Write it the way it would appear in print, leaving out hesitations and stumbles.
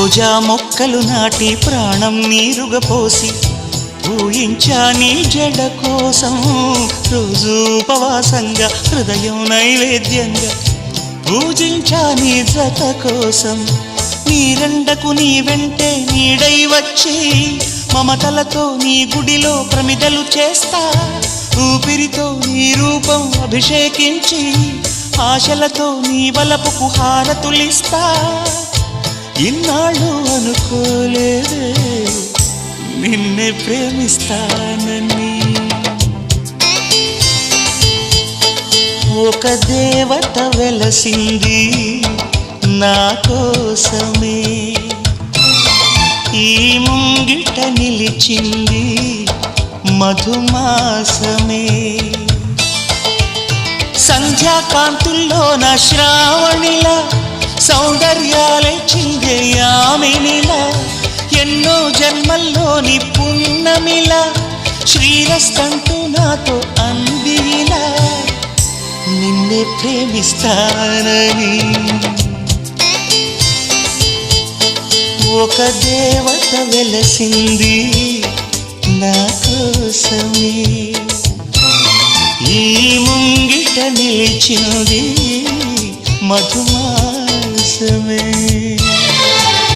రోజా మొక్కలు నాటి ప్రాణం నీరుగా పోసి పూయించా నీ జడ కోసం రోజు ఉపవాసంగా హృదయం నైవేద్యంగా పూజించా నీ జత కోసం నీరెండకు నీ వెంటే నీడై వచ్చి మమతలతో నీ గుడిలో ప్రమిదలు చేస్తా ఊపిరితో నీ రూపం అభిషేకించి ఆశలతో నీ వలపుకు హారతులిస్తా ఇన్నాళ్ళు అనుకోలేదే నిన్నే ప్రేమిస్తానని ఒక దేవత వెలసింది నా కోసమే ఈ ముంగిట నిలిచింది మధుమాసమే సంధ్యాకాంతుల్లో నా శ్రావణిలా సౌందర్యాలే చిందే యామినిలా ఎన్నో జన్మల్లోని పున్నమిలా శ్రీరస్తంటూ నాతో అందిలా నిన్నే ప్రేమిస్తానని ఒక దేవత వెలసింది నా కోసమే ఈ ముంగిట నిలిచింది మధుమాసమే